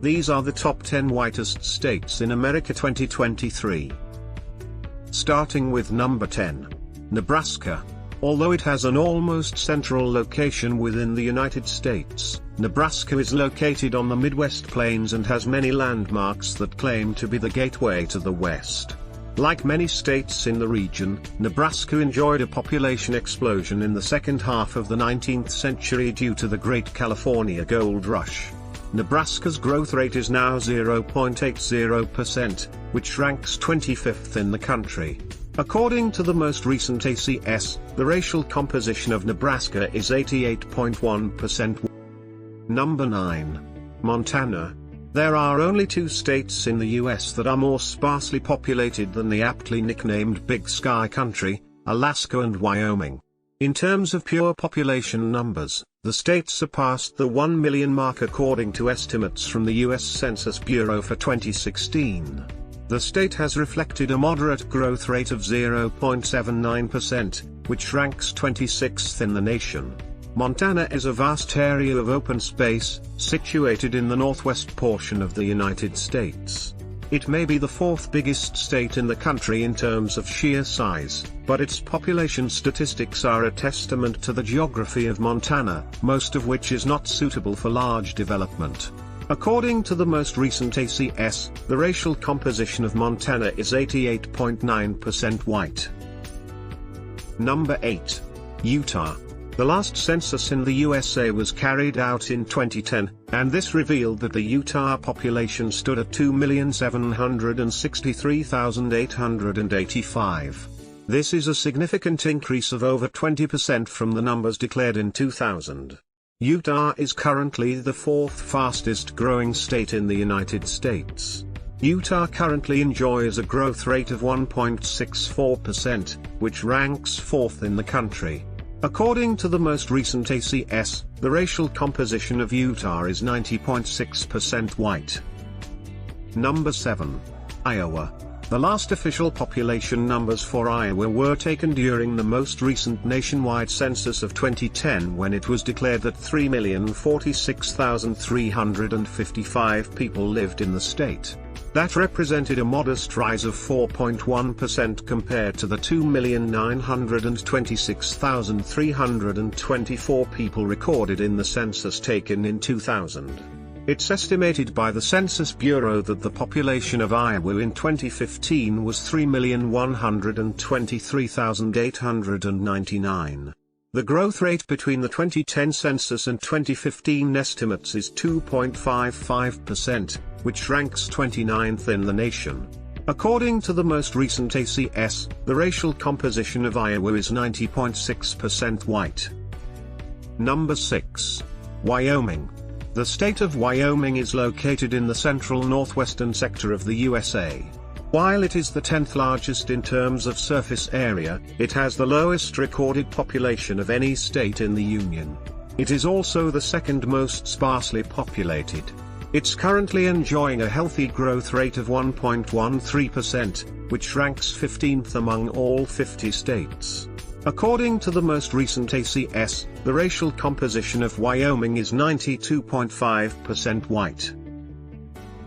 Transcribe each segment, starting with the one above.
These are the top 10 whitest states in America 2023. Starting with number 10. Nebraska. Although it has an almost central location within the United States, Nebraska is located on the Midwest Plains and has many landmarks that claim to be the gateway to the West. Like many states in the region, Nebraska enjoyed a population explosion in the second half of the 19th century due to the Great California Gold Rush. Nebraska's growth rate is now 0.80%, which ranks 25th in the country. According to the most recent ACS, the racial composition of Nebraska is 88.1%. Number 9. Montana. There are only 2 states in the US that are more sparsely populated than the aptly nicknamed Big Sky Country, Alaska and Wyoming. In terms of pure population numbers, the state surpassed the 1 million mark according to estimates from the US Census Bureau for 2016. The state has reflected a moderate growth rate of 0.79%, which ranks 26th in the nation. Montana is a vast area of open space, situated in the northwest portion of the United States. It may be the 4th biggest state in the country in terms of sheer size, but its population statistics are a testament to the geography of Montana, most of which is not suitable for large development. According to the most recent ACS, the racial composition of Montana is 88.9% white. Number 8. Utah. The last census in the USA was carried out in 2010, and this revealed that the Utah population stood at 2,763,885. This is a significant increase of over 20% from the numbers declared in 2000. Utah is currently the 4th fastest growing state in the United States. Utah currently enjoys a growth rate of 1.64%, which ranks 4th in the country. According to the most recent ACS, the racial composition of Utah is 90.6% white. Number 7. Iowa. The last official population numbers for Iowa were taken during the most recent nationwide census of 2010, when it was declared that 3,046,355 people lived in the state. That represented a modest rise of 4.1% compared to the 2,926,324 people recorded in the census taken in 2000. It's estimated by the Census Bureau that the population of Iowa in 2015 was 3,123,899. The growth rate between the 2010 census and 2015 estimates is 2.55%, which ranks 29th in the nation. According to the most recent ACS, the racial composition of Iowa is 90.6% white. Number 6. Wyoming. The state of Wyoming is located in the central northwestern sector of the USA. While it is the 10th largest in terms of surface area, it has the lowest recorded population of any state in the Union. It is also the 2nd most sparsely populated. It's currently enjoying a healthy growth rate of 1.13%, which ranks 15th among all 50 states. According to the most recent ACS, the racial composition of Wyoming is 92.5% white.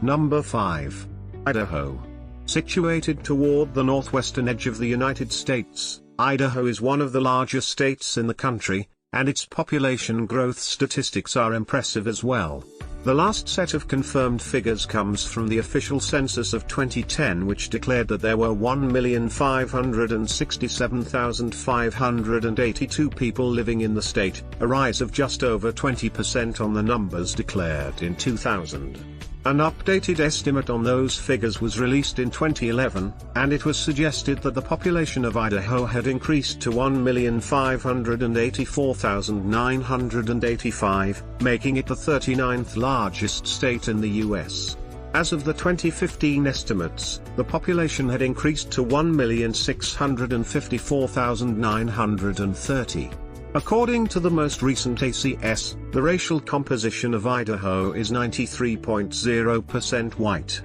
Number 5. Idaho. Situated toward the northwestern edge of the United States, Idaho is one of the larger states in the country, and its population growth statistics are impressive as well. The last set of confirmed figures comes from the official census of 2010, which declared that there were 1,567,582 people living in the state, a rise of just over 20% on the numbers declared in 2000. An updated estimate on those figures was released in 2011, and it was suggested that the population of Idaho had increased to 1,584,985, making it the 39th largest state in the US. As of the 2015 estimates, the population had increased to 1,654,930. According to the most recent ACS, the racial composition of Idaho is 93.0% white.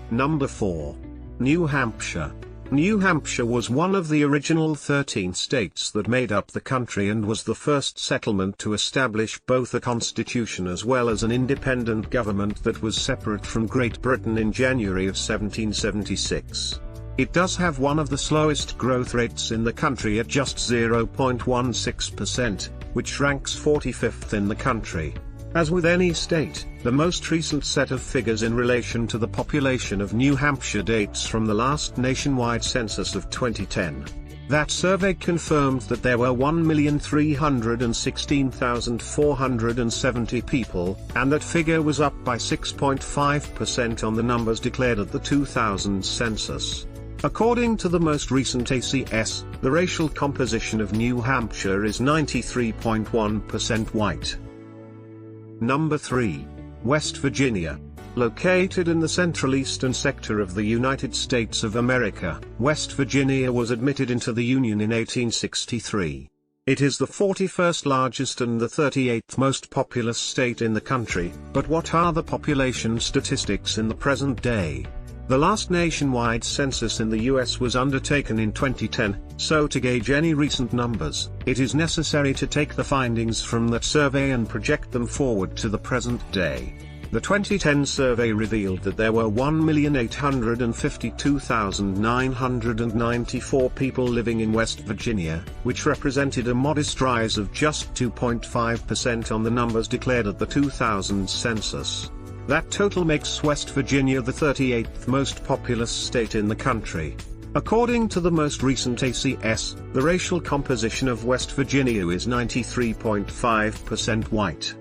Number 4. New Hampshire. New Hampshire was one of the original 13 states that made up the country and was the first settlement to establish both a constitution as well as an independent government that was separate from Great Britain in January of 1776. It does have one of the slowest growth rates in the country at just 0.16%, which ranks 45th in the country. As with any state, the most recent set of figures in relation to the population of New Hampshire dates from the last nationwide census of 2010. That survey confirmed that there were 1,316,470 people, and that figure was up by 6.5% on the numbers declared at the 2000 census. According to the most recent ACS, the racial composition of New Hampshire is 93.1% white. Number 3. West Virginia. Located in the central eastern sector of the United States of America, West Virginia was admitted into the Union in 1863. It is the 41st largest and the 38th most populous state in the country, but what are the population statistics in the present day? The last nationwide census in the U.S. was undertaken in 2010, so to gauge any recent numbers, it is necessary to take the findings from that survey and project them forward to the present day. The 2010 survey revealed that there were 1,852,994 people living in West Virginia, which represented a modest rise of just 2.5% on the numbers declared at the 2000 census. That total makes West Virginia the 38th most populous state in the country. According to the most recent ACS, the racial composition of West Virginia is 93.5% white.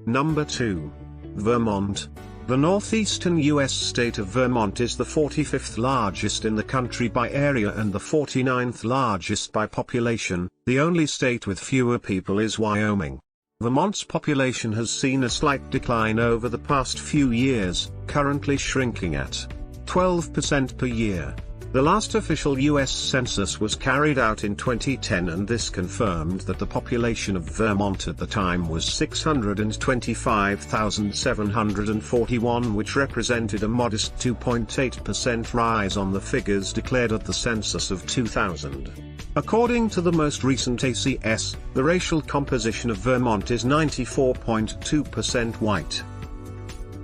Number 2. Vermont. The northeastern U.S. state of Vermont is the 45th largest in the country by area and the 49th largest by population. The only state with fewer people is Wyoming. Vermont's population has seen a slight decline over the past few years, currently shrinking at 12% per year. The last official U.S. census was carried out in 2010, and this confirmed that the population of Vermont at the time was 625,741, which represented a modest 2.8% rise on the figures declared at the census of 2000. According to the most recent ACS, the racial composition of Vermont is 94.2% white.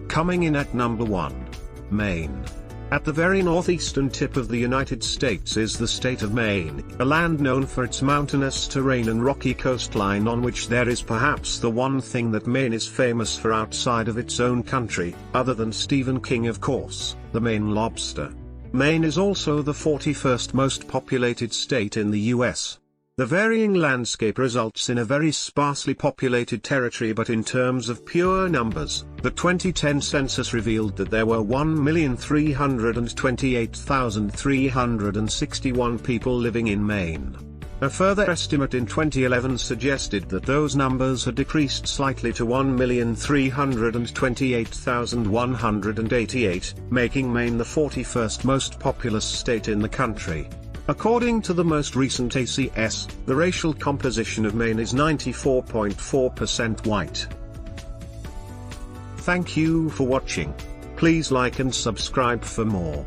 Coming in at number 1. Maine. At the very northeastern tip of the United States is the state of Maine, a land known for its mountainous terrain and rocky coastline, on which there is perhaps the one thing that Maine is famous for outside of its own country, other than Stephen King of course, the Maine lobster. Maine is also the 41st most populated state in the U.S. The varying landscape results in a very sparsely populated territory, but in terms of pure numbers, the 2010 census revealed that there were 1,328,361 people living in Maine. A further estimate in 2011 suggested that those numbers had decreased slightly to 1,328,188, making Maine the 41st most populous state in the country. According to the most recent ACS, the racial composition of Maine is 94.4% white. Thank you for watching. Please like and subscribe for more.